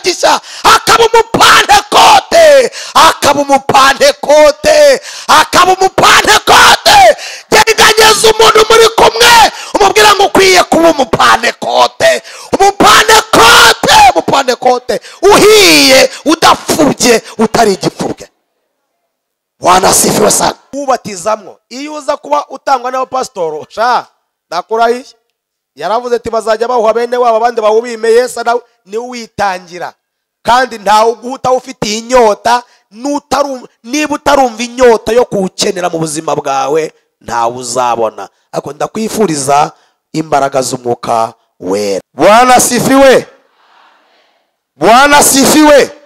gishya, akaba umupantekote, akaba umupantekote, akaba umupantekote. Gerageza umuntu muri kumwe umubwira ngo ukwiye kuba umupantekote, umupantekote, umupantekote uhiye, udapfubye, utari igipfubwe. Wanasifiwe sana. Ubatizamwo iyo uza kuba utangwa n'abapasitoro sha ndakurahiye, yaravuze ati bazajya bahuha bene wabo abandi bawubime. Yesu nawe ni witangira, kandi ntawe uguhuta ufite inyota. Niba utarumva inyota yo kuwukenera mu buzima bwawe ntawe uzabona. Ariko ndakwifuriza imbaraga z'umwuka wera. Bwana sifiwe, Bwana sifiwe.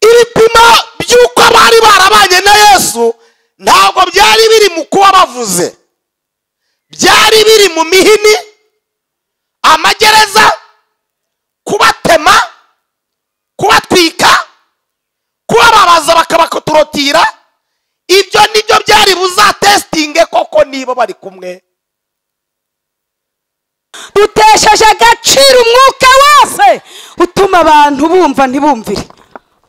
Ibipimo by'uko bari barabanye na Yesu ntabwo byari biri mu kuba bavuze, byari biri mu mihini, amagereza, kubatema, kubatwika, kubababaza bakabakuturotira. Ibyo nibyo byari buzatestinge koko niba bari kumwe. Dutesheje agaciro umwuka wose utuma abantu bumva ntibumvire.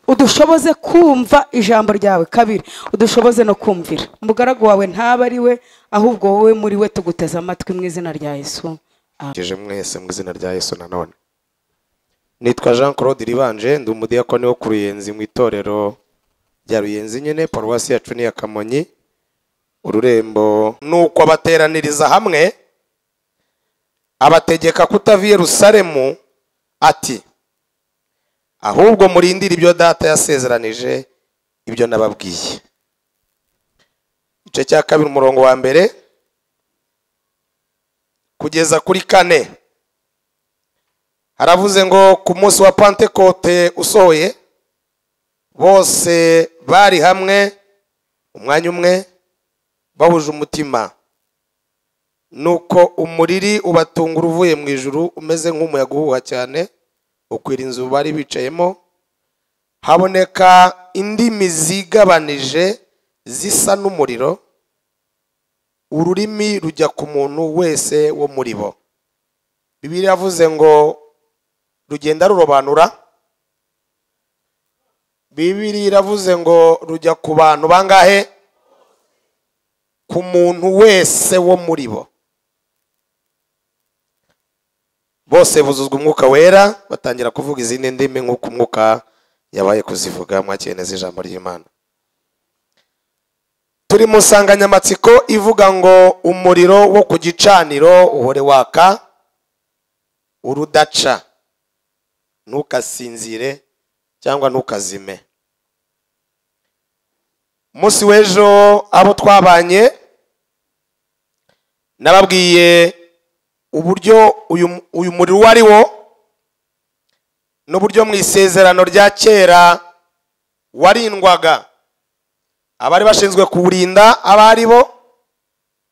Udushoboze kumva ijambo ryawe. Kabiri, udushoboze no kumvira. Umugaragu wawe ntaba ari we, ahubwo wowe muri we tuguteza amatwi mu izina rya Yesu. Amen. Mwese mu izina rya Yesu. Nanone nitwa Jean Claude Ribanje, ndi umudiyakoni wo ku Ruyenzi mu itorero rya Ruyenzi nyene, paruwasi yacu ni ya Kamonyi Ururembo. Nuko abateraniriza hamwe abategeka kutava i Yerusalemu, ati ahubwo murindire ibyo data yasezeranije, ibyo nababwiye. Igice cya 2 umurongo wa 1 kugeza kuri 4 haravuze ngo ku munsi wa Pentekote usohoye, bose bari hamwe umwanya umwe bahuje umutima. Nuko umuriri ubatungura uvuye mu ijuru umeze nk'umuyaga uhuha cyane, ukwira inzu bari bicayemo. Haboneka indimi zigabanije zisa n'umuriro, ururimi rujya ku muntu wese wo muri bo. Bibiliya yavuze ngo rugenda rurobanura. Bibiliya iravuze ngo rujya ku bantu bangahe? Ku muntu wese wo muri bo. Bose buzuzwa umwuka wera, batangira kuvuga izindi ndimi nk'uko umwuka yabaye kuzivuga. Mwakeneza ijambo ry'Imana. Turi mu nsanganyamatsiko ivuga ngo umuriro wo ku gicaniro uhore waka urudaca, ntukasinzire cyangwa ntukazime. Umunsi w'ejo abo twabanye nababwiye uburyo uyu muriro wari wo, n'uburyo mu isezerano rya kera warindwaga. Abari bashinzwe kuwurinda abari bo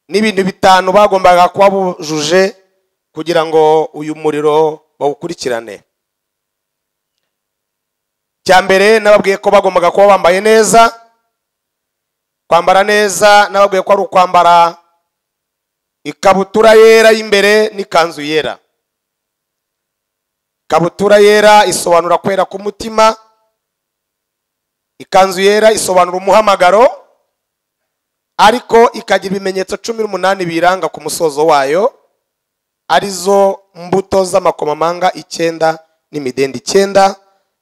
n'ibintu 5 bagombaga kuba bujuje kugira ngo uyu muriro bawukurikirane. Cyambere nababwiye ko bagombaga kuba bambaye neza. Kwambara neza nababwiye ko ari ukwambara ikabutura yera y'imbere n'ikanzu yera. Ikabutura yera isobanura kwera ku mutima, ikanzu yera isobanura umuhamagaro, ariko ikagira ibimenyetso 18 biranga ku musozo wayo, arizo mbuto z'amakomamanga 9 n'imidende 9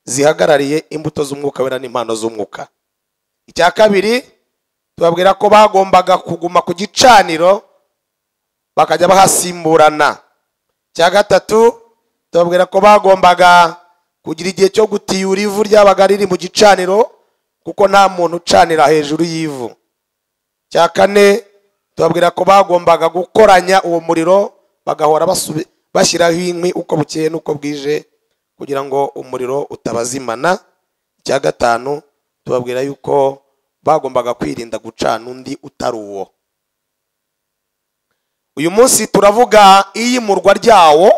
zihagarariye imbuto z'umwuka wera n'impano z'umwuka. Icya kabiri tubabwira ko bagombaga kuguma ku gicaniro bakajya bahasimburana. Icya gatatu tubabwira ko bagombaga kugira igihe cyo gutiyura ivu ryabaga riri mu gicaniro, kuko nta muntu ucanira hejuru y'ivu. Icya kane tubabwira ko bagombaga gukoranya uwo muriro, bagahora bashyiraho inkwi uko bukeye n'uko bwije kugira ngo umuriro utabazimana. Icya gatanu tubabwira yuko bagombaga kwirinda gucana undi utari uwo. Uyu munsi turavuga iyimurwa ryawo,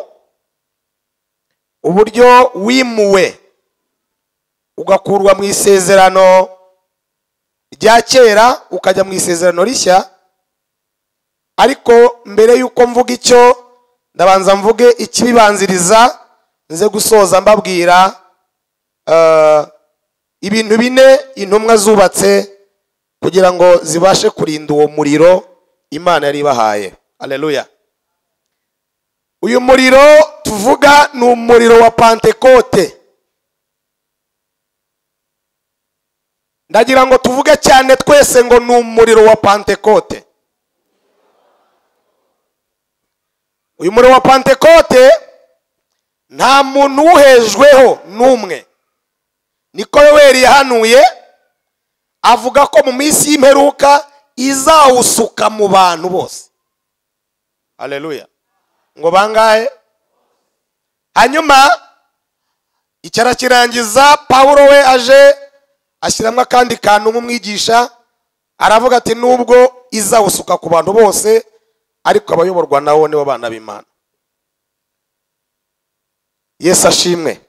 uburyo wimuwe ugakurwa mu isezerano rya kera ukajya mu isezerano rishya. Ariko mbere yuko mvuga icyo, ndabanza mvuge ikibibanziriza nze gusoza mbabwira ibintu bine intumwa zubatse kugira ngo zibashe kurinda uwo muriro Imana yari ibahaye. Haleluya. Uyu muriro tuvuga ni umuriro wa Pentekote. Ndagira ngo tuvuge cyane twese ngo ni umuriro wa Pentekote. Uyu muriro wa Pentekote nta muntu uhejweho n'umwe. Niko Yoweri yahanuye avuga ko mu minsi y'imperuka izawusuka mu bantu bose. Haleluya. Ngo bangahe? Hanyuma icyara kirangiza Paulo we aje ashyiramo akandi kantu nk'umwigisha aravuga ati nubwo izawusuka ku bantu bose ariko abayoborwa nawo nibo bana b'Imana. Yesu ashimwe.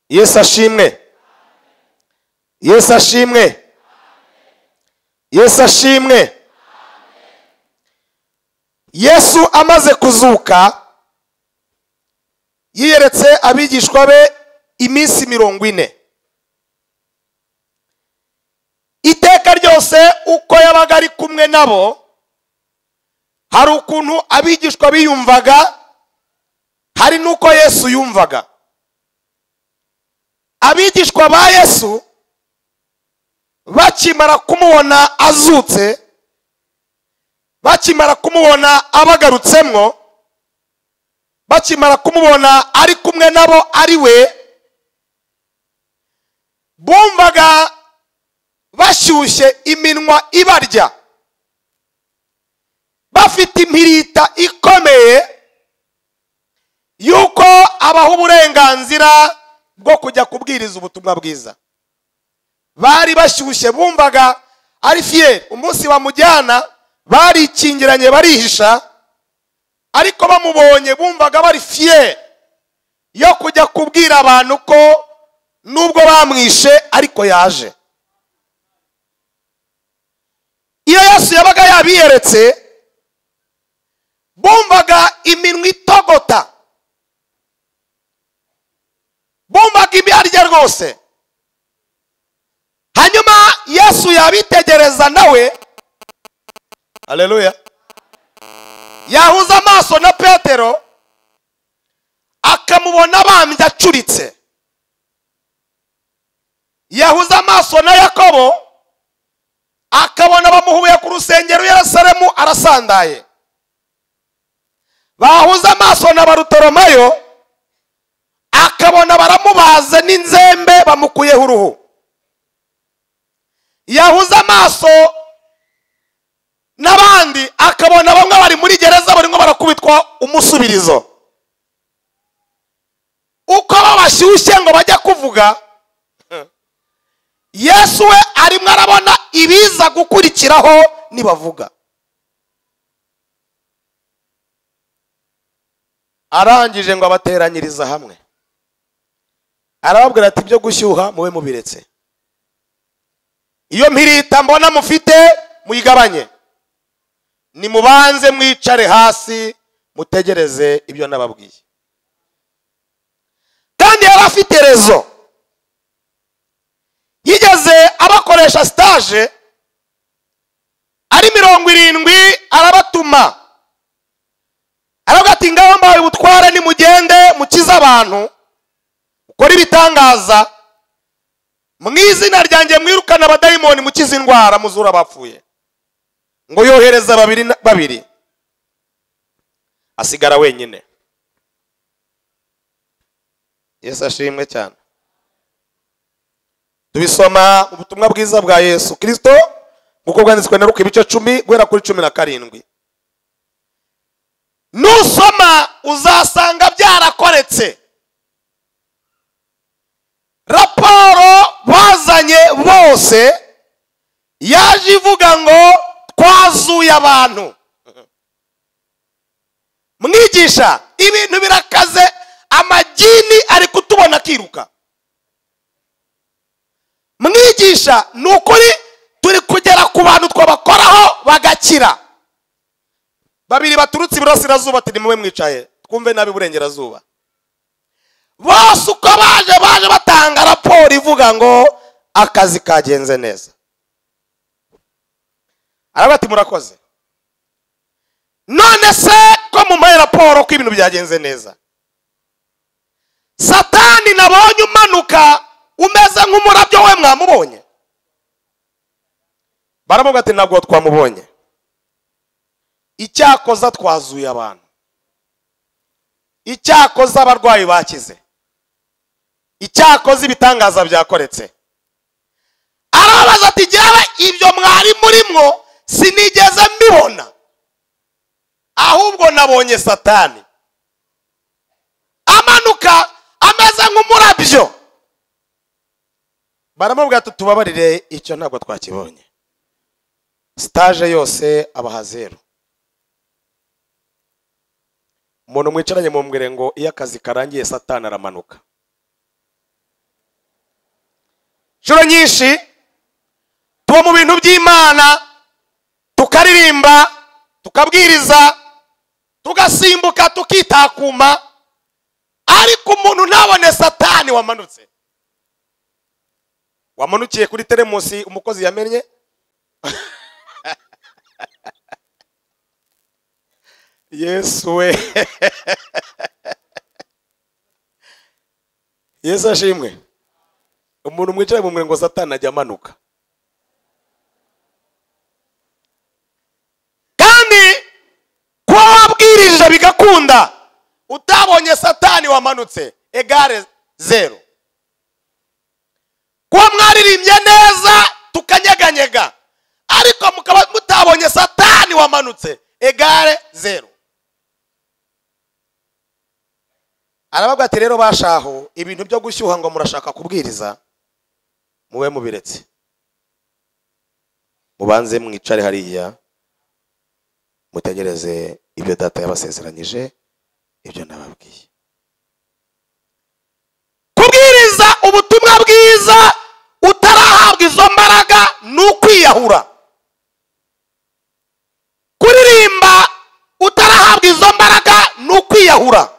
Yesu ashimwe. Yesu ashimwe. Yesu ashimwe. Yesu amaze kuzuka yiyeretse abigishwa be iminsi 40. Iteka ryose uko yabaga ari kumwe nabo hari ukuntu abigishwa biyumvaga, hari nuko Yesu yumvaga. Abigishwa ba Yesu bakimara kumubona azutse, bakimara kumubona abagarutsemo, bakimara kumubona ari kumwe nabo ari we, bumvaga bashyushye iminwa ibarya, bafite impirita ikomeye yuko abaho uburenganzira bwo kujya kubwiriza ubutumwa bwiza. Bari bashyushye, bumvaga ari fier. Umunsi bamujyana barikingiranye barihisha, ariko bamubonye bumvaga bari fier yo kujya kubwira abantu ko nubwo bamwishe ariko yaje. Iyo Yesu yabaga yabiyeretse bumvaga iminwa itogota, bumvaga ibyarya rwose. Hanyuma Yesu yabitegereza nawe, haleluya, yahuza amaso na Petero akamubona bambye acuritse, yahuza amaso na Yakobo akabona bamuhuye ku rusengero Yerusalemu arasandaye, bahuza amaso na Barutolomayo akabona baramubaze n'inzembe bamukuyeho uruhu, yahuza amaso n'abandi akabona bamwe bari muri gereza barimo barakubitwa umusubirizo. Uko babashyushye ngo bajya kuvuga, Yesu we arimo arabona ibiza gukurikiraho nibavuga. Arangije ngo abateranyiriza hamwe, arababwira ati ibyo gushyuha mube mubiretse, iyo mpirita mbona mufite muyigabanye, nimubanze mwicare hasi mutegereze ibyo nababwiye. Kandi yari afite rezo, yigeze abakoresha stage ari 70, arabatuma aravuga ati ngaho mbaye ubutware nimugende mukiza abantu, ukora ibitangaza, mu izina ryanjye mwirukana abadayimoni, mukiza indwara, muzura abapfuye. Ngo yohereza babiri asigara wenyine. Yesu ashimwe cyane. Tubisoma mu butumwa bwiza bwa Yesu Kristo kuko bwanditswe na Luka ibice 10 guhera kuri 17. Nusoma uzasanga byarakoretse. Raporo bazanye bose yaje ivuga ngo twazuye abantu. Mwigisha ibintu birakaze, amagini ari kutubona kiruka. Mwigisha nukuri turi kugera ku bantu twabakoraho bagakira. Babiri baturutse iburasirazuba ati nimwe mwicaye twumve nabi burengerazuba. bose uko baje batanga raporo ivuga ngo akazi kagenze neza. Arabati murakoze. None se ko mumaye raporo ko ibintu byagenze neza, Satani nabonye umanuka umeze nk'umurabyo we mwamubonye? Baravuga ati ntabwo twamubonye. Icyakoza twazuye abantu, icyakoza abarwayi bakize, icyakoza ibitangaza byakoretse. Arabaza ati jyewe ibyo mwari murimwo sinigeze mbibona, ahubwo nabonye Satani amanuka ameze nk'umurabyo. Baramubwira ati tubabarire icyo ntabwo twakibonye. Stage yose abaha 0. Umuntu mwicaranye mumbwire ngo iyo akazi karangiye Satani aramanuka. Shuro nyinshi tuba mu bintu by'Imana, tukaririmba, tukabwiriza, tugasimbuka, tukitakuma, ariko umuntu ntabone Satani wamanutse. Wamanukiye kuri teremusi umukozi yamenye. Yesu we. Yesu ashimwe. Umuntu mwicaye mu mwe ngo Satani ajya amanuka. Kandi ko wabwirije bigakunda utabonye Satani wamanutse egare 0. Ko mwaririmbye neza tukanyeganyega ariko mukaba mutabonye Satani wamanutse egare 0. Arababwa ati rero bashaho ibintu byo gushyuha ngo murashaka kubwiriza muwe mubiretse, mubanze mwicare hariya mutegereze ibyo data yabasezeranyije, ibyo nababwiye. Kubwiriza ubutumwa bwiza utarahabwa izo mbaraga n'ukwiyahura. Kuririmba utarahabwa izo mbaraga n'ukwiyahura.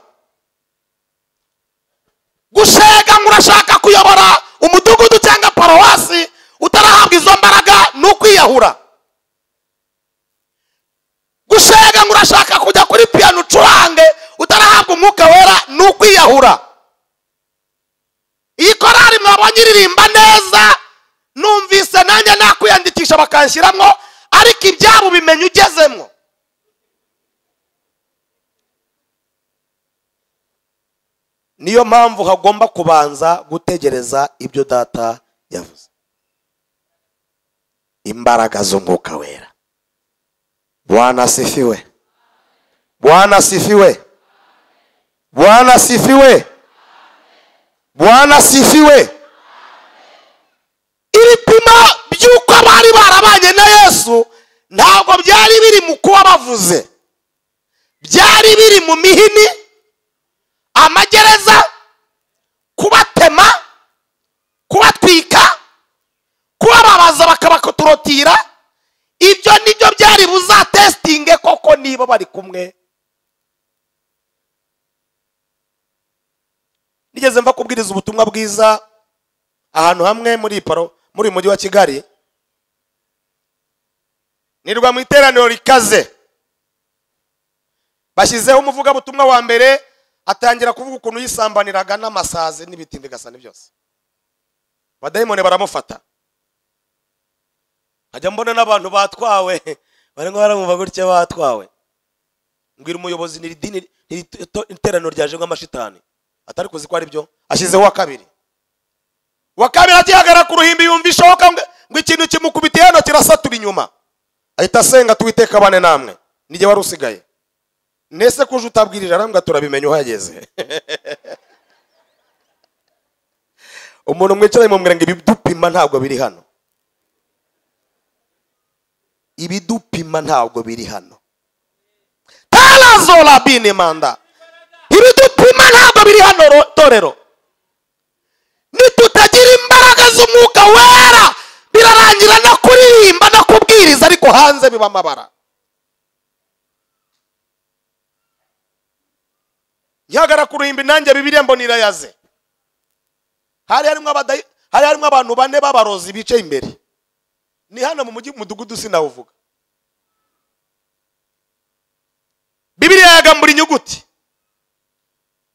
Gushega murashaka kuyobora umudugudu cyangwa paruwasi utarahabwa izo mbaraga n'ukwiyahura. Gushega murashaka kujya kuri piano ucurange utarahabwa umwuka wera n'ukwiyahura. Iyi korari mwabonye iririmba neza, numvise nanjye nakwiyandikisha bakanshyiramo, ariko ibyabo bimenye ugezemo. Niyo mpamvu hagomba kubanza gutegereza ibyo data yavuze. Imbaraga z'umwuka wera. Bwana asifiwe. Bwana asifiwe. Bwana asifiwe. Bwana asifiwe. Ibipimo by'uko bari barabanye na Yesu ntabwo byari biri mu kuba bavuze, byari biri mu mihini, amagereza, kubatema, kubatwika, kubababaza bakabakotorotira. Ibyo nibyo byari buzatestinge koko niba bari kumwe. Nigeze mva kubwiriza ubutumwa bwiza ahantu hamwe muri mujyi wa Kigali. Nirwa mu iteraniro rikaze, bashyizeho umuvuga butumwa wa mbere atangira kuvuga ukuntu yisambaniraga n'amasazi n'ibitindi gasane byose. Badayimone baramufata. Ajya mbona n'abantu batwawe bari ngo baramumva gutya batwawe. Mbwira umuyobozi n'idini iteraniro ryaje nk'amashitani atari kuzi ko ari byo. Ashyizeho wa kabiri atihagara ku ruhimbi yumva ishoka ngo ikintu kimukubitiye hano kirasatura inyuma, ahita asenga tuwiteka bane namwe nijye wari usigaye. Nese kuje utabwirira arambwa turabimenye uhageze. Umuntu mwicaye mu mwenge ibidupima ntabwo biri hano. Ibidupima ntabwo biri hano. Talazola bine manda. Ibidupima ntabwo biri hano torero. Nitutagira imbaraga z'umwuka wera birarangira no kuririmba no kubwiriza ariko hanze biba amabara. ihagara ku ruhimbi nanjye Bibiliya mbona irayaze. Hari harimo abantu bane b'abarozi bicaye imbere. Ni hano mu mujyi mudugudu sinawuvuga. Bibiliya yagambura inyuguti.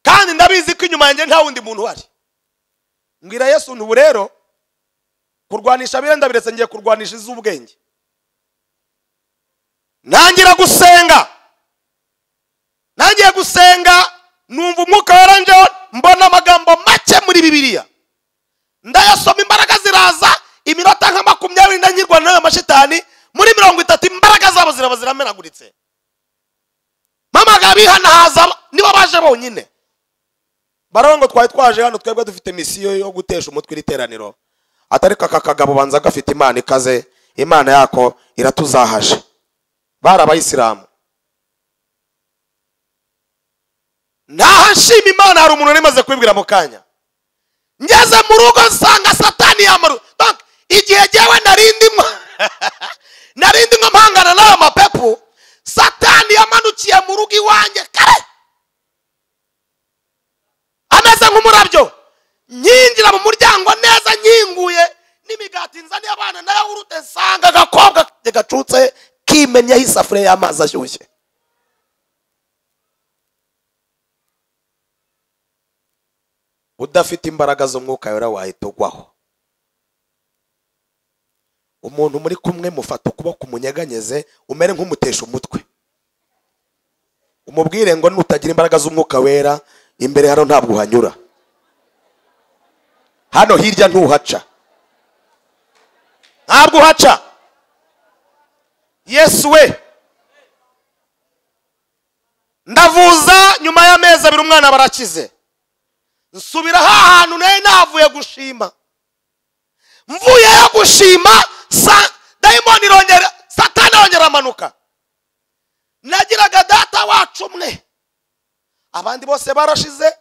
Kandi ndabizi ko inyuma yanjye nta wundi muntu uhari. Mbwira Yesu ntubu rero kurwanisha birenda biretse ngiye kurwanisha iz'ubwenge. Nangira gusenga numva umwuka waranje mbona amagambo make muri Bibiliya. Ndayasoma imbaraga ziraza iminota nka 20 ndanyirwa nayo mashitani muri 30 imbaraga zabo ziramenaguritse. Mama gabihana haza nibo baje bonyine. Barongo twaje hano twebwe dufite misiyo yo gutesha umutwe iriteraniro. Atarika kakagabo banza gafite Imana ikaze, Imana yako iratuzahaje. Bara abayisilamu. Nahashima Imana hari umuntu nemaze kwibwira mu kanya. Ngeze mu rugo nsanga Satani yamaru. Donc igihe jewe narindi mpangana na mapepo, Satani yamanukiye mu rugo iwanjye kare. Ameze nk'umurabyo. Nyinjira mu muryango neza nyinguye n'imigati nzaniye abana nayo urute nsanga gakobwa gacutse kimenya hisafure y'amazi ashyushye. Udafite imbaraga z'umwuka wera wahitogwaho. Umuntu muri kumwe mufata ukuboko umunyeganyeze umere nk'umutesha umutwe. Umubwire ngo nutagira imbaraga z'umwuka wera imbere hano ntabwo uhanyura. Hano hirya ntuhaca. Ntabwo uhaca. Yesu we. Ndavuza nyuma y'amezi 2 umwana barakize. Nsubira ahantu naye navuye gushima. Mvuye yo gushima daimoni irongera Satani arongera amanuka. Nagiraga data wacu umwe. Abandi bose barashize.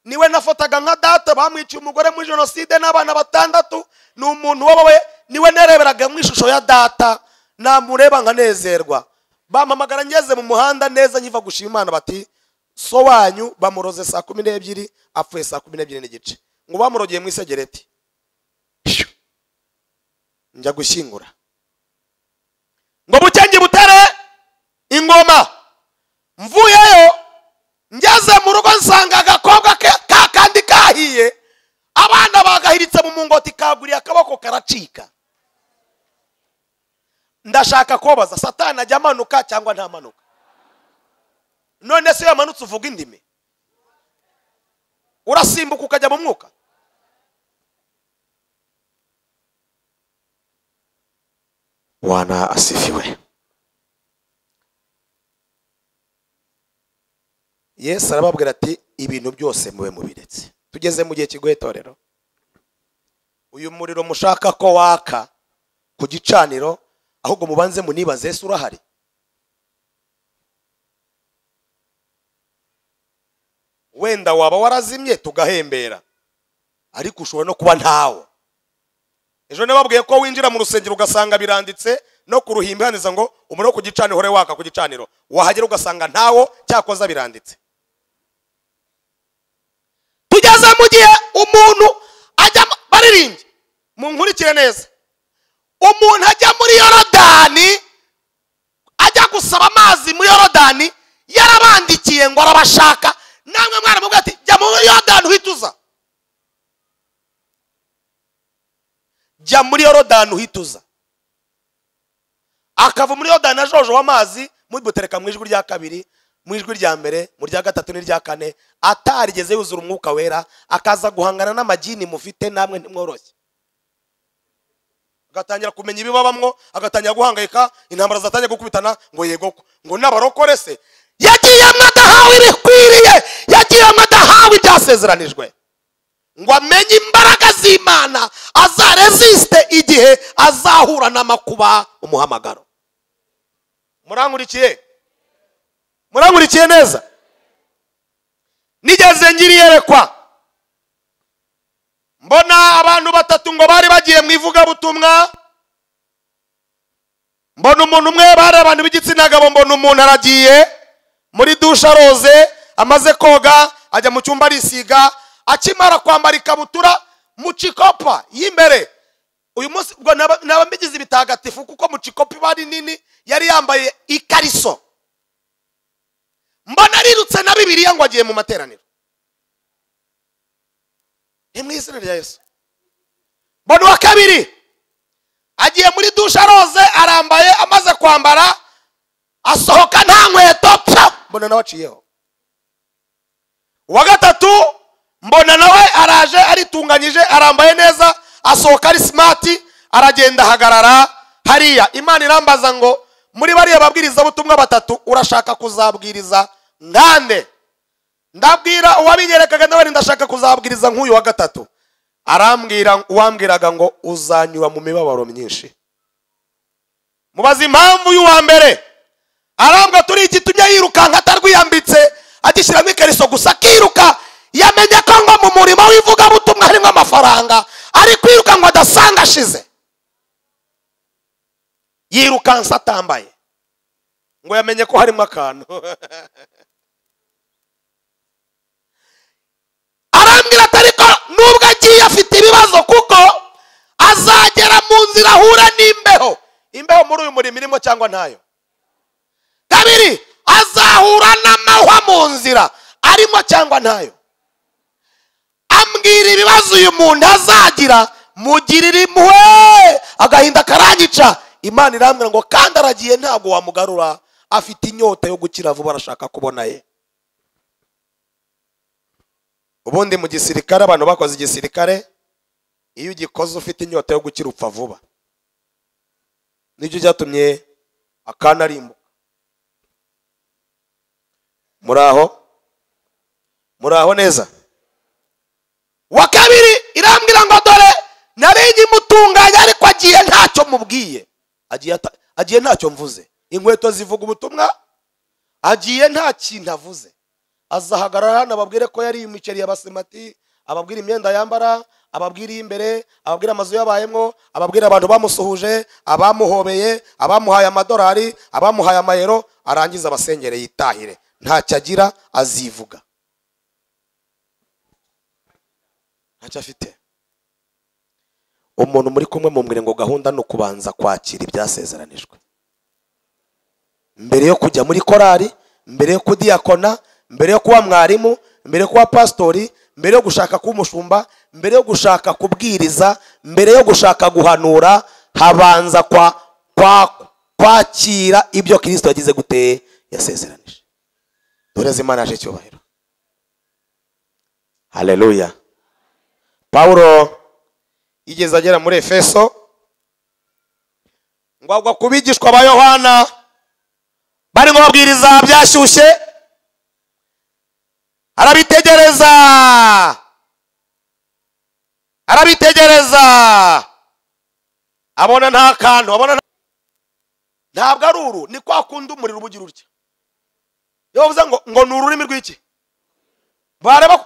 Niwe nafotaga nka data bamwiciye umugore muri jenoside n'abana 6. Ni umuntu wowe niwe nereberaga mu ishusho ya data namureba nkanezerwa. Bamamagara ngeze mu muhanda neza nyiva gushima Imana bati so wanyu bamuroze saa 12 apfuye saa 12 n'igice. Ngo bamurogeye mu isegereti. Njya gushyingura. Ngo bucenge butere ingoma. Mvuyeyo ngeze mu rugo nsanga agakobwa kandi kahiye. Abana bagahiritse mu mungoti kaguriye akaboko karacika. Ndashaka kobaza Satani ajya amanuka cyangwa nta manuka. None se yamanutse uvuga indimi. Urasimbuka ukajya mu mwuka. Bwana asifiwe. Yesu arababwira ati ibintu byose mube mubiretse. Tugeze mu gihe kigoye torero. Uyu muriro mushaka ko waka ku gicaniro ahubwo mubanze munibaze Yesu urahari. Wenda waba warazimye tugahembera. Ariko ushobora no kuba ntawo. Ejo nababwiye ko winjira mu rusengero ugasanga biranditse no ku ruhimbi haniza ngo umuriro ku gicaniro hore waka ku gicaniro. Wahagera ugasanga ntawo cyakoza biranditse. Tugeze mu gihe umuntu ajya baririmbye. Munkurikire neza. Umuntu ajya muri Yorodani ajya gusaba amazi muri Yorodani yarabandikiye ngo arabashaka. Namwe mwana mubwira ati jya muri Yorodani uhituza. Jya muri Yorodani uhituza. Akava muri Yorodani ajojo w'amazi mubutereka mu ijwi rya kabiri, mu ijwi rya mbere, mu rya gatatu n'irya kane, atarigeze yuzura umwuka wera, akaza guhangana n'amagini mufite namwe ntimworoshye. Agatangira kumenya ibibabamwo, agatangira guhangayika, intambara zatangiye gukubitana ngo yego ngo n'abarokore se yagiye amadahawe ibikwiriye, yagiye amadahawe ibyasezeranijwe. Ngo amenye imbaraga z'Imana azaresiste igihe azahura n'amakuba umuhamagaro. Murangurikiye neza. Nigeze ngiriyerekwa mbona abantu 3 ngo bari bagiye mu ivuga butumwa. Mbona umuntu umwe bari abantu b'igitsina gabo, mbona umuntu aragiye muri dusha roze amaze koga ajya mu cyumba arisiga, akimara kwambara ikabutura mu cikopa y'imbere. Uyu munsi ubwo naba mbigize ibitagatifu kuko mu cikopa bari nini yari yambaye ikariso. Mbona rirutse na Bibiliya ngo agiye mu materaniro. Mu izina rya Yesu. Mbona wa kabiri agiye muri dusha roze arambaye, amaze kwambara asohoka nta nkweto pfa, mbona nawe aciyeho. Wa gatatu mbona nawe araje aritunganyije arambaye neza, asohoka ari smart, aragenda hagarara hariya. Imana irambaza ngo muri bariya babwiriza butumwa batatu urashaka kuzabwiriza ngande? Ndabwira uwabinyerekaga nawe ndashaka kuzabwiriza nk'uyu wa gatatu. Arambwira uwambwiraga ngo uzanyura mu mibabaro myinshi. Mubaza impamvu y'uwa mbere. Arambwa turi igitumye yirukanka atarwiyambitse, agishyiramo ikariso gusa akiruka. Yamenye ko ngo mu murimo w'ivuga butumwa harimo amafaranga, ari kwiruka ngo adasanga ashize. Yirukansa atambaye ngo yamenye ko harimo akantu. Arambwira atariko nubwo agiye afite ibibazo kuko azagera mu nzira ahura n'imbeho. Imbeho muri uyu murimo irimo cyangwa ntayo? Kabiri, azahura n'amahwa mu nzira arimo cyangwa ntayo? Ambwira ibibazo uyu muntu azagira, mugirira impuhwe, agahinda karanyica. Imana irambwira ngo kandi aragiye ntabwo wamugarura, afite inyota yo gukira vuba, arashaka kubona ye. Ubundi mu gisirikare abantu bakoze igisirikare, iyo ugikoze ufite inyota yo gukira upfa vuba. Nibyo byatumye akana arimbuka. Muraho neza. Wa kabiri irambwira ngo dore nari nkimutunganya ariko agiye ntacyo mubwiye. Agiye ntacyo mvuze. Inkweto zivuga ubutumwa, agiye nta kintu avuze. Azahagarara hano ababwire ko yari imiceri y'abasemati, ababwira imyenda yambara, ababwira imbere, ababwira amazu yabayemo, ababwira abantu bamusuhuje, abamuhobeye, abamuhaye amadolari, abamuhaye amayero, arangiza abasengere yitahire. Ntacyo agira, azivuga. Ntacyo afite. Umuntu muri kumwe mumbwire ngo gahunda no kubanza kwakira ibyasezeranijwe. Mbere yo kujya muri korari, mbere yo kudiyakona, mbere yo kuba mwarimu, mbere yo kuba pastori, mbere yo gushaka kuba umushumba, mbere yo gushaka kubwiriza, mbere yo gushaka guhanura, habanza kwakira ibyo Kristo yagize gute yasezeranije. Dore Imana yaje cyubahiro. Haleluya. Paulo igeze agera muri Efeso, ngo agwa kubigishwa ba Yohana bari ngo babwiriza byashyushye. Arabitegereza abona nta kantu, abona ntabwo ari uru, ni kwa kundi umuriro ubugira urya. Iyo bavuze ngo ni ururimi rw'iki? Bareba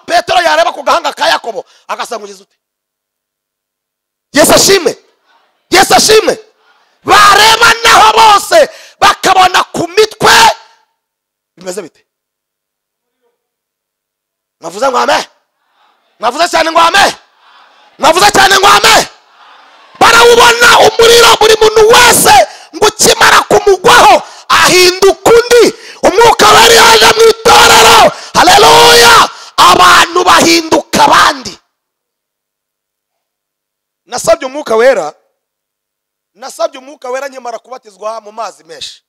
Petero yareba ku gahanga ka Yakobo agasangugiza ute? Yesu ashime. Yesu ashime. Bareba naho bose bakabona ku mitwe bimeze bite? Mwavuze ngo amen. Mwavuze cyane ngo amen. Mwavuze cyane ngo amen. Barawubona umuriro buri muntu wese ngo kimara kumugwaho ahinduka undi. Umwuka wari yaje mu itorero. Haleluya. Abantu bahinduka abandi. Nasabye umwuka wera nyamara kubatizwa mu mazi menshi.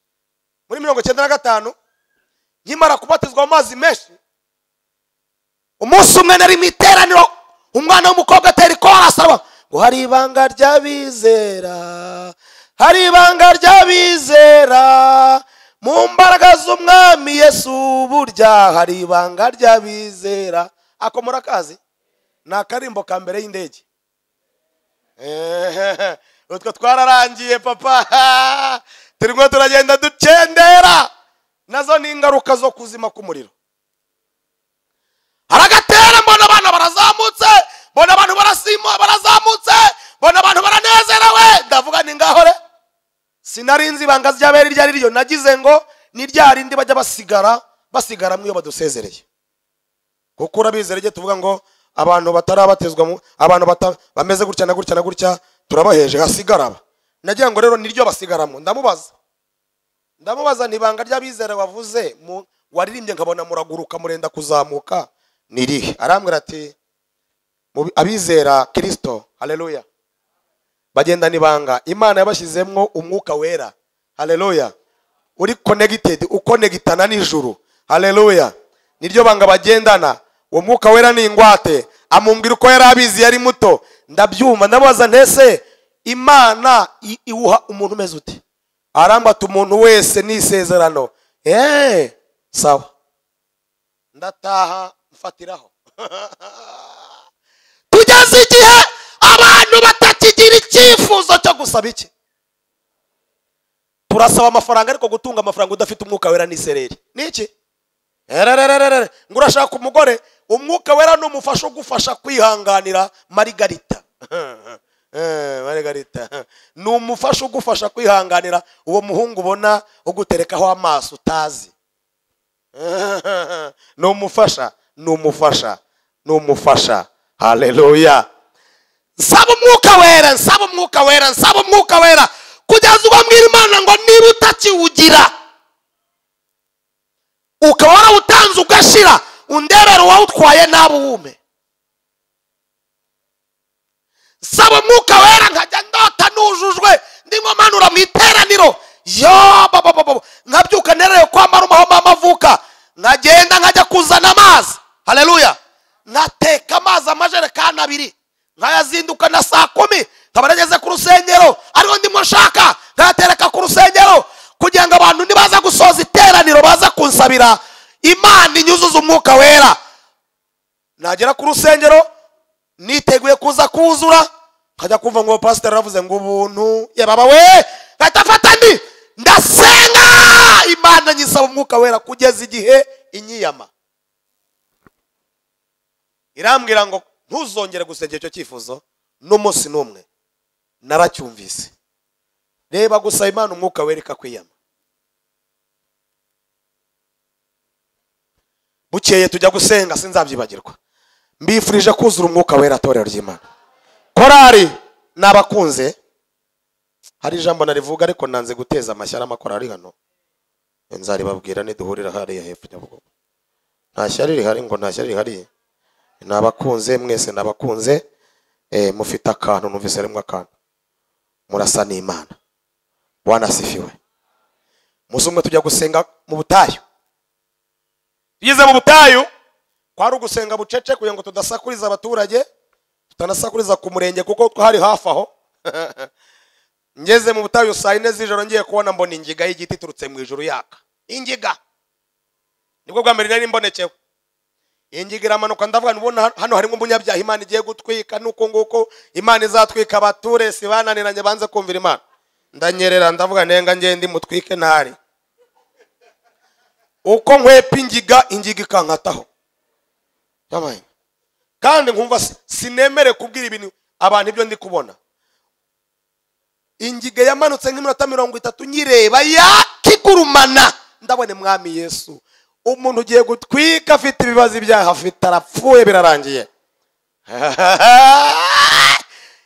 Muri 1995 nyamara kubatizwa mu mazi menshi. Umunsi umwe nari mu iteraniro, umwana w'umukobwa atari ko arasaba ngo hari ibanga ry'abizera, hari ibanga ry'abizera mu mbaraga z'umwami Yesu, burya hari ibanga ry'abizera. Ako murakazi ni akarimbo ka mbere y'indege. Utwo twararangiye papa, turimo turagenda ducendera. Nazo ni ingaruka zo kuzima k'umuriro. Haragatera mbona abantu barazamutse, mbona abantu barasima barazamutse, mbona abantu baranezerewe. Ndavuga ni ngahore sinarinzi ibanga ry'abera iryo ari ryo. Nagize ngo ni rya rindi bajya basigara basigara iyo badusezereye. Kuko urabizereye tuvuga ngo abantu batarabatezwa abantu bameze gutya na gutya na gutya turabaheje hasigara aba. Nagira ngo rero niryo basigaramo. Ndamubaza nibanga ry'abizere wavuze waririmbye nkabona muraguruka murenda kuzamuka nirihe? Arambwira ati abizera Kristo, haleluya, bagenda nibanga Imana yabashizemwo umwuka wera, haleluya, uri connected, ukonegitana n'ijuru, haleluya, niryo banga bagendana. Uwo mwuka wera ni ingwate. Amumbwira uko yari abizi yari muto, ndabyumva. Ndabaza ntese Imana iwuha umuntu umeze ute? Aramba ati umuntu wese n'isezerano. Sawa, ndataha mfatiraho. Tugeze igihe abantu batakigira icyifuzo cyo gusaba iki? Turasaba amafaranga, ariko gutunga amafaranga udafite umwuka wera n'isereri niki? Ngo urashaka umugore, umwuka wera n'umufasha ugufasha kwihanganira Margarita. Margarita n'umufasha ugufasha kwihanganira uwo muhungu ubona uguterekaho amaso utazi. N'umufasha. Haleluya. Nsaba umwuka wera kugeza ubwo mbwira Imana ngo niba utakiwugira ukaba warawutanze ugashira, underere wawutwaye nabo wume. Nsaba umwuka wera nkajya ndota nujujwe ndi nkomanura mu iteraniro, nkabyuka nereye kwambara umahoma amavuka, nkagenda nkajya kuzana amazi, haleluya, nkateka amazi amajerekani 2, nkayazinduka na saa 10 nkaba nageze ku rusengero, ariho ndimo nshaka nkayatereka ku rusengero kugira ngo abantu nibaza gusoza iteraniro baza kunsabira Imana inyuzuza umwuka wera. Nagera ku rusengero niteguye kuza kuzura, nkajya kumva ngo pastor aravuze ngo ubuntu yababa we, gatafata ndi ndasenga Imana nyisaba umwuka wera kugeza igihe inyiyama. Irambwira ngo ntuzongere gusengera icyo cyifuzo n'umunsi n'umwe. Naracyumvise. Reba gusa Imana umwuka wera ikakwiyama. Bukeye tujya gusenga sinzabyibagirwa. Mbifurije kuzura umwuka wera torero ry'Imana. Korari nabakunze. Hari ijambo narivuga ariko nanze guteza amashyara amakorari hano. Nzaribabwira niduhurira hariya hepfo Nyabugogo. Nta shyari rihari ngo nta shyari rihari. Nabakunze mwese nabakunze. Mufite akantu numvise rimwe akantu. Murasa n'Imana. Bwana sifiwe. Musumwe tujya gusenga mu butayu. Tugeze mu butayu kwari ugusenga bucece kugira ngo tudasakuriza abaturage, tutanasakuriza ku murenge kuko twari hafi aho. Ngeze mu butayu saa 4 z'ijoro ngiye kubona mbona ingiga y'igiti turutse mu ijuru yaka. Ingiga nibwo bwa mbere nari mbonekewe. Ingiga iramanuka ndavuga nubona hano harimo umunyabyaha Imana igiye gutwika, nuko nguko Imana izatwika abature si bananiranye banze kumvira Imana. Ndanyerera ndavuga nenga ngende mutwike ntari. Uko nkwepa ingiga ikankataho. Yamaye. Kandi nkumva sinemere kubwira ibintu abantu ibyo ndi kubona. Ingiga yamanutse nk'iminota 30 nyireba yakigurumana. Ndabone mwami Yesu. Umuntu ugiye gutwika afite ibibazo ibyaha afite arapfuye birarangiye.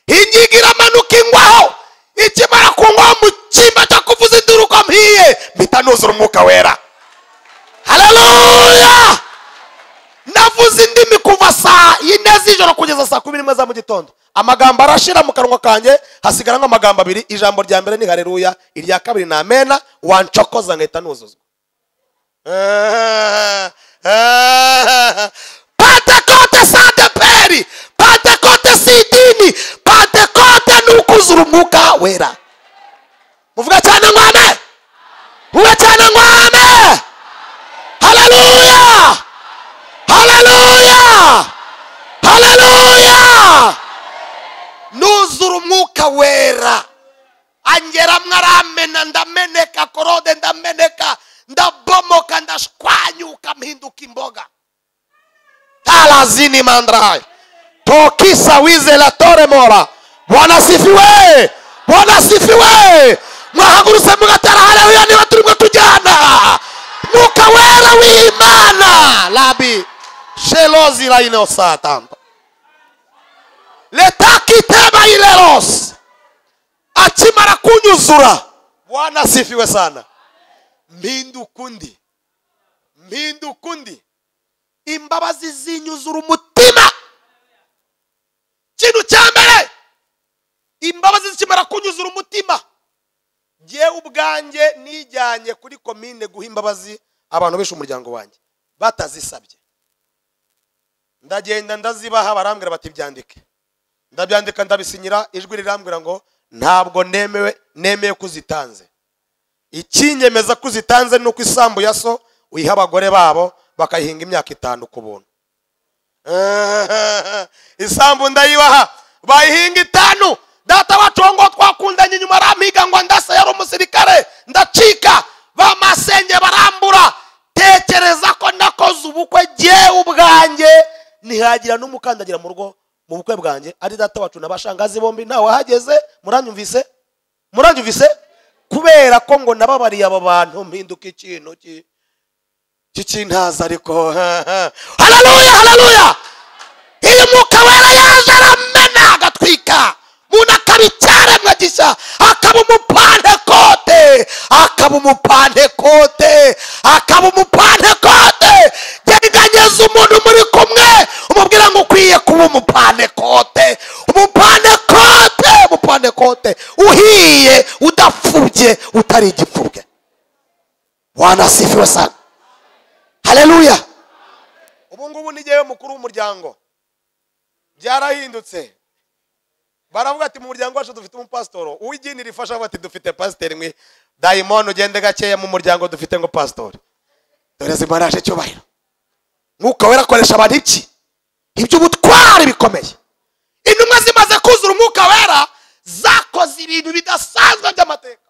Ingiga iramanuka ingwaho. Ikimara kungwa mu cyimba cyo kuvuza induru ko mpiye bitanuzura umwuka wera. Haleluya. Navuze indimi kuva saa 4 z'ijoro kugeza saa 11 za mu gitondo. Amagambo arashira mu kanwa kanje hasigara nk'amagambo 2. Ijambo rya mbere ni haleluya, irya kabiri na amena, wancokoza ngahita nuzuzwa. Pentecote Saint-Peri, Pentecote Sidini, Pentecote n'ukuzura umwuka wera. Muvuga cyane ngo amen. Muvuga cyane ngo amen. Haleluya. Haleluya. Haleluya. Nuzura umwuka wera. Angera mwaramena ndameneka korode ndameneka ndabomoka ndashkwanyuka mhinduka imboga. Talazini mandrai. Tokisa wize la tore mora. Bwana sifiwe. Bwana sifiwe. Mwahaguruse mugatara haleluya niba turimo tujyana. Mwuka wera umwuka w'Imana labi shelozi laino satamba letakiteba ileros akimara kunyuzura. Bwana asifiwe sana. Mpindukundi imbabazi zinyuzura umutima. Kintu cya mbere, imbabazi zikimara kunyuzura umutima, jye ubwanjye nijyanye kuri komine guha imbabazi abantu besha umuryango wanjye batazisabye. Ndagenda ndazibaha, barambwira bati byandike. Ndabyandika ndabisinyira, ijwi rirambwira ngo ntabwo nemeye kuzitanze. Ikinyemeza kuzitanze nuko isambu ya so uyiha abagore babo bakayihinga imyaka 5 ku buntu. Isambu ndayibaha bayihinga 5. Data wacu ngo twakundanye nyuma arampiga ngo ndase yari umusirikare ndacika, bamasenge barambura. Tekereza ko nakoze ubukwe jye ubwanjye nihagira n'umukandagira mu rugo mu bukwe bwanjye, ari data wacu nabashangazi bombi ntawe wahageze. Muranyumvise kubera ko ngo nababariye abo bantu mpinduka ikintu kikintaza. Ariko haleluya. Iyo mwuka wera yaje aramena agatwika umuntu akabicyaremwa gishya, akaba umupantekote. Gerageza umuntu muri kumwe umubwira ngo ukwiye kuba umupantekote uhiye udapfubye utari igipfubwe. Bwana asifiwe sana. Haleluya. Ubu ngubu nigewe mukuru w'umuryango, byarahindutse. Baravuga ati mu muryango wacu dufite umupasitoro, uw'igini rifasha bati dufite pasiteri mwe. Daimon ugende gakeya mu muryango dufite ngo pastori. Dore zimaraje cyubahiro. Mwuka wera akoresha abantu iby'ubutwari bikomeye. Intumwa zimaze kuzura umwuka wera zakoze ibintu bidasanzwe by'amateka.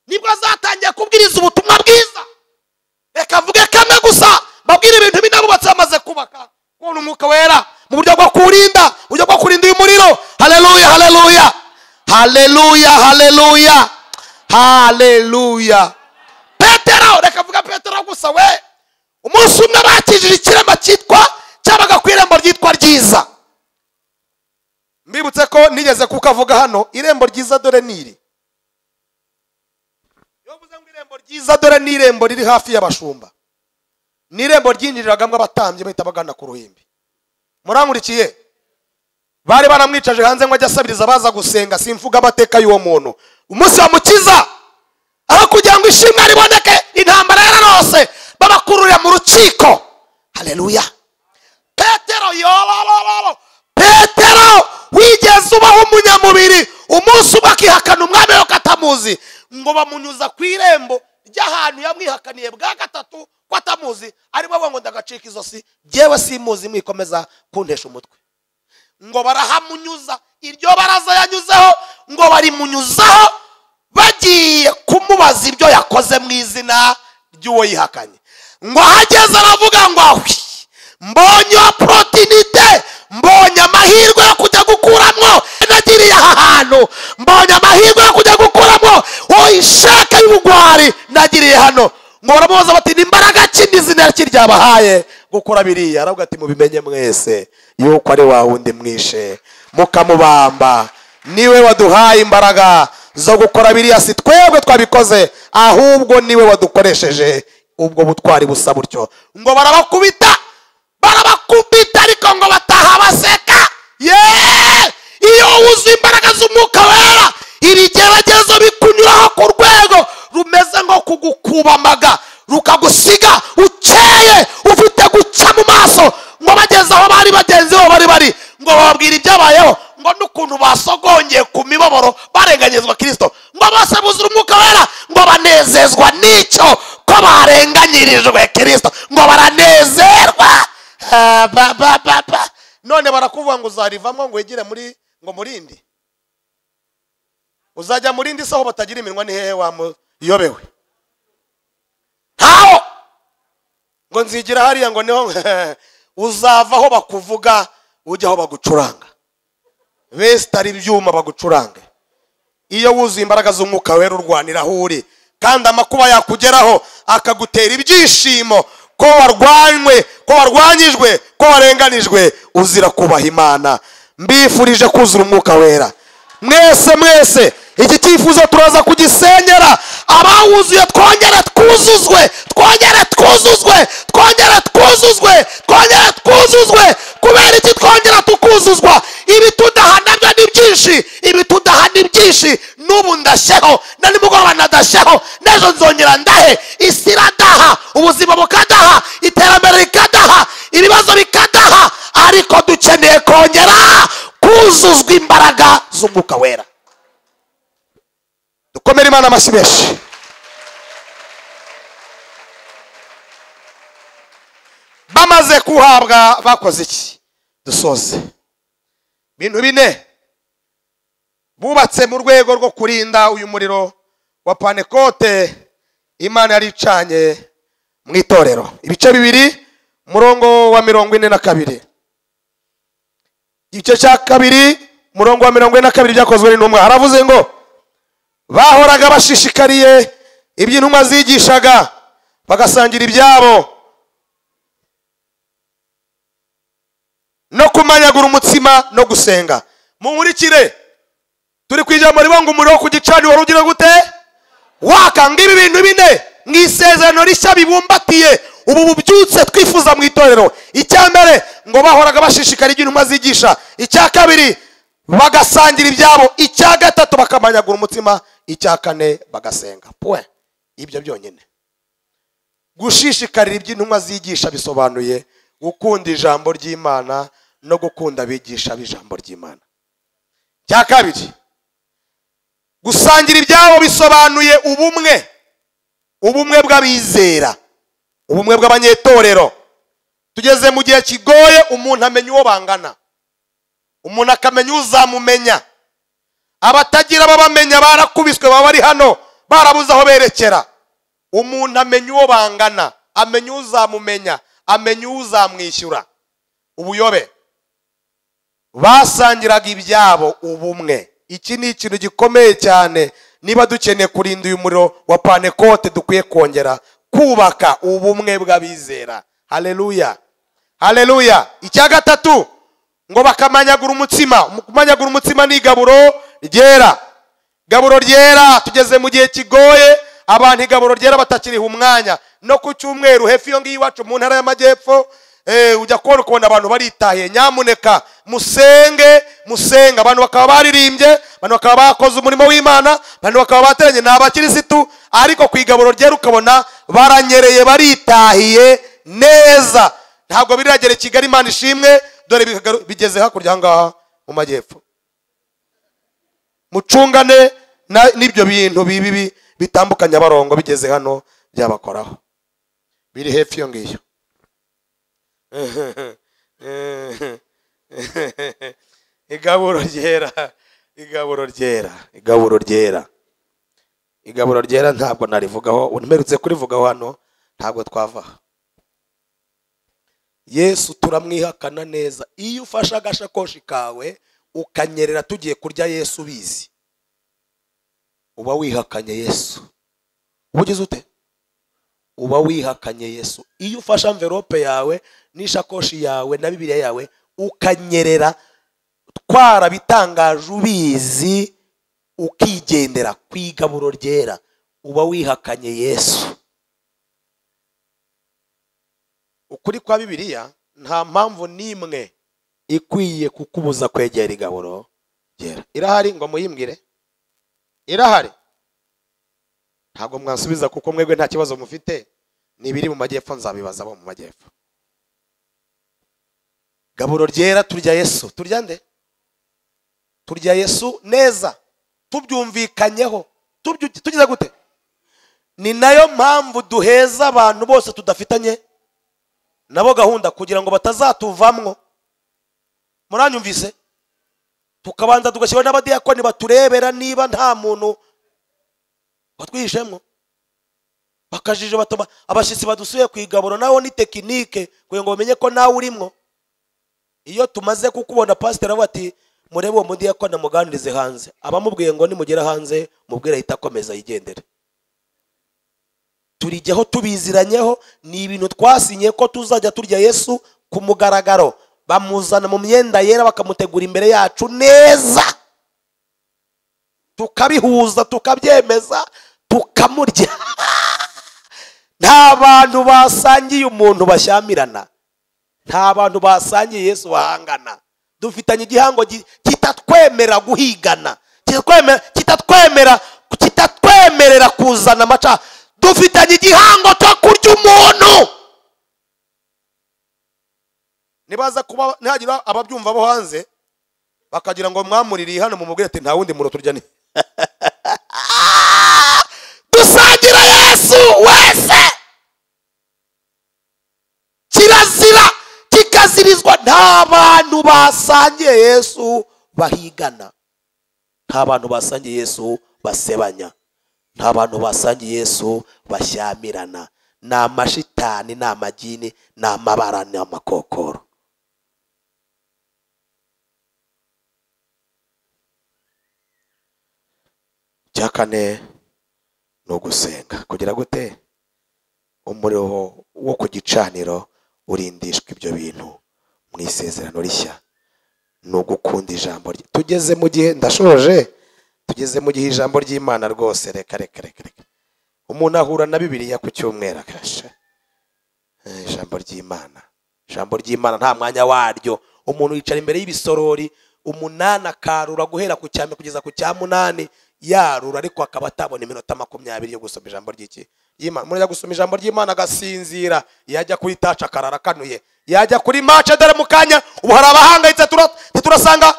Nibwo zatangiye kubwiriza ubutumwa bwiza. Reka mvuge kamwe gusa, babwire ibintu binabubatse bamaze kubaka. Kubona umwuka wera mu buryo bwo kurinda uyu muriro. Haleluya. Petero, reka mvuga Petero gusa we. Umunsi umwe bakijije ikirema cyabaga ku irembo ryitwa Ryiza. Mbibutse ko nigeze kukavuga hano, irembo ryiza dore niri. Yo vuze ngo irembo ryiza dore ni irembo riri hafi y'abashumba. Ni irembo ryinjiriragamo abatambye bahita bagana ku ruhimbi. Murankurikiye? Bari baramwicaje hanze ngo ajya asabiriza baza gusenga. Simvuga amateka y'uwo muntu. Umunsi wa mukiza, aho kugira ngo ishimwe riboneke, intambara yararose, babakururira mu rukiko. Haleluya. Petero wigeze ubaho umunyamubiri, umunsi bakihakana umwami wo katamuzi, ngo bamunyuza ku irembo ry'ahantu yamwihakaniye bwa gatatu ko atamuzi, ari bo ngo ndagacika izosi, jewe simuzi mwikomeza kuntesha umutwe. Ngo barahamunyuza, iryo baraza yanyuzeho ngo barimunyuzaho bagiye kumubaza ibyo yakoze mu izina ry'uwo yihakanye. Ngo hageze aravuga ngo ahwi, mbonye opportunité, mbonye amahirwe yo kujya gukuramo nagiriye aha hantu, mbonye amahirwe yo kujya gukuramo ishaka y'ubugwari nagiriye hano. Ngo baramubaza bati n'imbaraga ki n'izina kiryabahaye gukora biriya? Aravuga ati mubimenye mwese yuko ari wa wundi mwishe mukamubamba, niwe waduhaye imbaraga zo gukora biriya. Si twebwe twabikoze, ahubwo niwe wadukoresheje ubwo butwari busa butyo. Ngo barabakubita ariko ngo bataha baseka. Iyo wuzuye imbaraga z'umwuka wera, ibigeragezo bikunyuraho ku rwego rumeze ngo kugukubamaga, rukagusiga ukeye ufite guca mu maso. Ngo bageze aho bari bagenzi bo bari ngo bababwira ibyabayeho, ngo n'ukuntu basogongeye ku mibabaro barenganyizwa Kristo. Ngo bose buzura umwuka wera, ngo banezezwa n'icyo ko barenganyirijwe Kristo. Ngo baranezerwa. None barakuvuga ngo uzarivamo ngo wegire ngo murindi. Uzajya murindi saho batagira iminwa ni hehe wamuyobewe? Hao ngo nzigira hariya ngo niho uzavaho bakuvuga ujyaho bagucuranga. Bese tari ibyuma bagucurange. Iyo wuzuye imbaraga z'umwuka wera urwanira aho uri kandi amakuba yakugeraho akagutera ibyishimo ko warwanywe, ko warwanyijwe, ko warenganijwe, uzira kubaha Imana. Mbifurije kuzura umwuka wera mwese. Iki cyifuzo turaza kugisenyera, abawuzuye twongere twuzuzwe, kubera iki twongera tukuzuzwa? Ibitudaha nabyo ni byinshi, n'ubu ndashyeho, na nimugoroba nadashyeho, n'ejo nzongera ndahe. Isi iradaha, ubuzima bukadaha, iterambere rikadaha, ibibazo bikadaha, ariko dukeneye kongera kuzuzwa imbaraga z'umwuka wera. Dukomere Imana amashyi menshi. Bamaze kuhabwa bakoze iki? Dusoze. Bintu bine bubatse mu rwego rwo kurinda uyu muriro wa Pentekote Imana yari icanye mu itorero. Ibice bibiri, murongo wa 42. Igice cya kabiri, murongo wa 42 byakozwe n'intumwa. Haravuze ngo bahoraga bashishikariye iby'intumwa zigishaga, bagasangira ibyabo no kumanyagura umutsima no gusenga. Munkurikire, turi kwijambo rivuga ngo umuriro ku gicaniro wari ugira gute? Waka. Ngibi bintu bine mu isezerano rishya bibumbatiye ubu bubyutse twifuza mu itorero. Icya mbere ngo bahoraga bashishikariye iby'intumwa zigisha. Icya kabiri bagasangira ibyabo. Icya gatatu bakamanyagura umutsima. Icya kane bagasenga. Ibyo byonyine. Gushishikarira iby'intumwa zigisha bisobanuye gukunda ijambo ry'Imana no gukunda abigisha b'ijambo ry'Imana. Cya kabiri, gusangira ibyabo bisobanuye ubumwe bw'abizera, ubumwe bw'abanyetorero. Tugeze mu gihe kigoye, umuntu amenya uwo bangana, umuntu akamenya uzamumenya. Abatagira babamenya barakubiswe, baba bari hano barabuze aho berekera. Umuntu amenya uwo bangana, amenya uzamumenya, amenya uzamwishyura. Ubuyobe. Basangiraga ibyabo ubumwe. Iki ni ikintu gikomeye cyane. Niba dukeneye kurinda uyu muriro wa Pentekote, dukwiye kongera kubaka ubumwe bw'abizera. Haleluya. Icya gatatu ngo bakamanyagura umutsima. Kumanyagura umutsima ni igaburo ryera. Igaburo ryera, tugeze mu gihe kigoye, abantu igaburo ryera batakiriha umwanya. No ku cyumweru hefi yo ngiyi iwacu mu ntara y'Amajyepfo, ujya kubona abantu baritahiye. Nyamuneka musenge. Abantu bakaba baririmbye, abantu bakaba bakoze umurimo w'Imana, abantu bakaba bateranye n'abakirisitu, ariko ku igaburo ryera ukabona baranyereye, baritahiye neza. Ntabwo biragera Kigali, Imana ishimwe, dore bigeze hakurya ngaha mu Majyepfo. Mucungane n'ibyo bintu bibi bitambukanya barongo bigeze hano byabakoraho. Biri hefi yo ngiyo. Igaburo ryera ntabwo narivugaho, unmerutse kurivugaho hano, ntabwo twavaha. Yesu turamwihakana neza. Iyo ufashe agashakoshi kawe ukanyerera tugiye kurya Yesu bizi, uba wihakanye Yesu. Ubugize ute? Uba wihakanye Yesu. Iyo ufashe envelope yawe n'ishakoshi yawe na Bibiliya yawe ukanyerera twara bitangaje ubizi ukigendera ku igaburo ryera, uba wihakanye Yesu. Ukuri kwa Bibiliya nta mpamvu n'imwe ikwiye kukubuza kwegera igaburo ryera. Irahari ngo muyimbwire? Irahari? Ntabwo mwansubiza kuko mwebwe nta kibazo mufite. Nibiri mu Majyepfo nzabibaza bo mu Majyepfo. Gaburo ryera turya Yesu. Turya nde? Turya Yesu neza, tubyumvikanyeho. Tugize gute? Ni nayo mpamvu duheza abantu bose tudafitanye nabo gahunda kugira ngo batazatuvamwo. Muranyumvise? Tukabanza tugashyira n'abadiyakoni baturebera niba nta muntu watwihishemwo. Bakajije batuma abashitsi badusuye ku igaburo, naho ni tekinike kugira ngo bamenye ko nawe urimwo. Iyo tumaze kukubona pastor avuga ati murebe uwo mudiyakoni muganirize hanze, abamubwiye ngo nimugera hanze mubwire ahita akomeza yigendere. turijyaho tubiziranyeho, ni ibintu twasinye ko tuzajya turya Yesu ku mugaragaro. Bamuzana mu myenda yera bakamutegura imbere yacu neza, tukabihuza tukabyemeza tukamurya. Nta bantu basangiye umuntu bashyamirana, nta bantu basangiye Yesu bahangana. Dufitanye igihango kitatwemera guhigana, kitatwemerera kuzana amaca. Dufitanye igihango cyo kurya umuntu. Nibaza kuba ntagira ababyumva bo hanze bakagira ngo mwamuririye hano mu mubwire ati nta wundi muntu turya ni dusangira Yesu wese. Kirazira kikazirizwa. Nta bantu basangiye Yesu bahigana, nta bantu basangiye Yesu basebanya, nta bantu basangiye Yesu bashyamirana. Ni amashitani, ni amagini, ni amabara, ni amakokoro. Cyakane no gusenga. Kugira gute? Umuriro wo ku gicaniro urindishwa ibyo bintu mu isezerano rishya. No gukunda ijambo. Tugeze mu gihe, ndashoje, tugeze mu gihe ijambo ry'Imana rwose reka. Umuntu ahura na Bibiliya ku cyumweru akasha. Ijambo ry'Imana nta mwanya waryo. Umuntu yicara imbere y'ibisorori 8 akarura guhera ku cyame kugeza ku cya 8 yarura, ariko akaba atabona iminota 20 yo gusoma ijambo ry'iki y'Imana. Muri gusoma ijambo ry'Imana agasinzira, yajya kuri taca karara kanuye, yajya kuri match dore mukanya ubu hari abahangayitse turasanga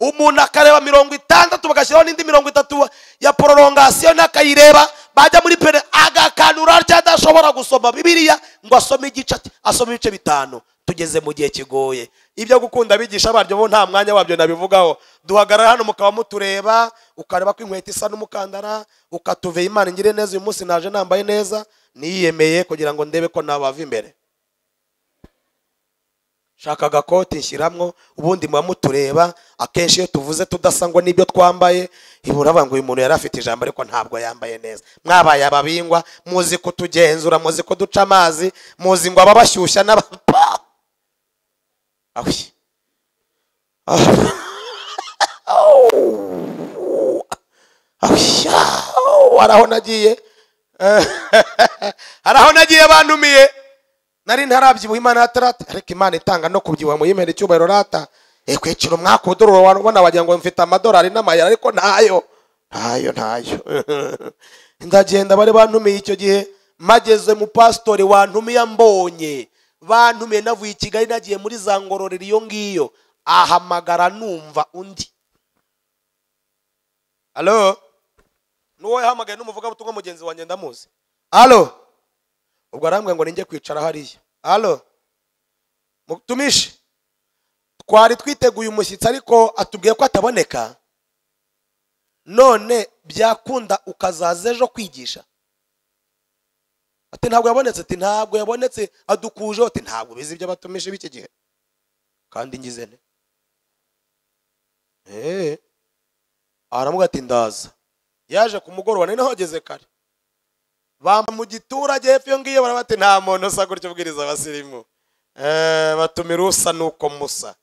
umuntu akareba 60 bagashyiraho n'indi 30 ya prolongation n'akayireba, bajya muri pere agakanura cyadashobora gusoma Bibiliya ngo asome igice, asome ibice 5. Tugeze mu gihe kigoye. Ibyo gukunda bigisha baryo bo nta mwanya wabyo nabivugaho. Duhagarara hano mukaba mutureba, ukareba ko inkweto isa n'umukandara, ukatuve Imana ingire neza. Uyu munsi naje nambaye neza, niyemeye kugira ngo ndebe ko nabava imbere. Shaka agakoti nshiramwo, ubundi mwa mutureba. Akenshi iyo tuvuze tudasangwa n'ibyo twambaye, ibura ngo uyu muntu yari afite ijambo ariko ntabwo yambaye neza. Mwabaye ababingwa, muzi ko tugenzura, muzi ko duca amazi, muzi ngo ababashyushya n'abapa. Araho nagiye bandumiye, nari ntarabyibuha Imana yatarata, ariko Imana itanga no kubyibuha mu yimera icyubahiro rata. Kwicira mwakudoro wabona wagira ngo mfite amadolari n'amayera, ariko ntayo. Ndagenda bari bantumiye icyo gihe, mageze mu pastori wantumiye ambonye, bantumiye navuye i Kigali nagiye muri za Ngororero iyo ngiyo, ahamagara numva undi. Allo, nuwo yahamagaye n'umuvuga butumwa mugenzi wanjye ndamuzi. Allo, ubwo arambwe ngo ninjye kwicara hariya. Allo, mutumishi, twari twiteguye umushyitsi ariko atubwiye ko ataboneka, none byakunda ukazaza ejo kwigisha. Ati ntabwo yabonetse, ati ntabwo yabonetse, adukuje, ati ntabwo bizi ibyo batumishe b'iki gihe kandi ngize ne. Aramuga ati ndaza. Yaje ku mugoroba none hageze kare, bamba mu giturage hepfo yo ngiye barabati nta muntu usa gutyo ubwiriza abasirimu. Batumira usa nuko musa,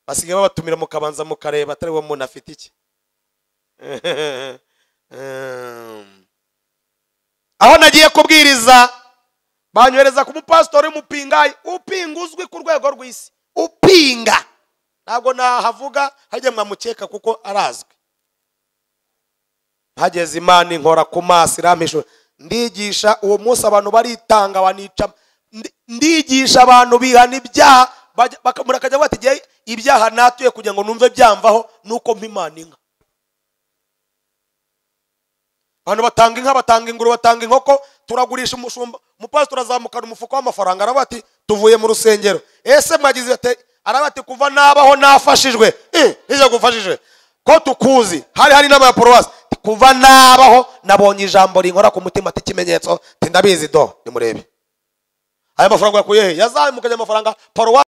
basigaye babatumira mukabanza mukareba atari wo muntu afite iki. Aho nagiye kubwiriza banyohereza ku mupastori w'umupingayi, upinga uzwi ku rwego rw'isi, upinga. Ntabwo nahavuga hajye mwamukeka kuko arazwi. Hageze Imana inkora ku maso irampisho, ndigisha uwo munsi abantu baritanga banica, ndigisha abantu bihana ibyaha, murakajya bati ibyaha natuye kugira ngo numve byamvaho nuko mpimana inka. Abantu batanga inka, batanga inguru, batanga inkoko, turagurisha umushumba, umupastor azamukana umufuko w'amafaranga arabati tuvuye mu rusengero. Ese mwagize ate? Arabati kuva nabaho nafashijwe. Ije gufashije ko tukuzi, hari n'ama Paruwasi, kuva nabaho nabonye ijambo rinkora ku mutima ati kimenyetso, tindabizi do nimurebe. Aya mafaranga yakuye he? Yazamukanye amafaranga Paruwasi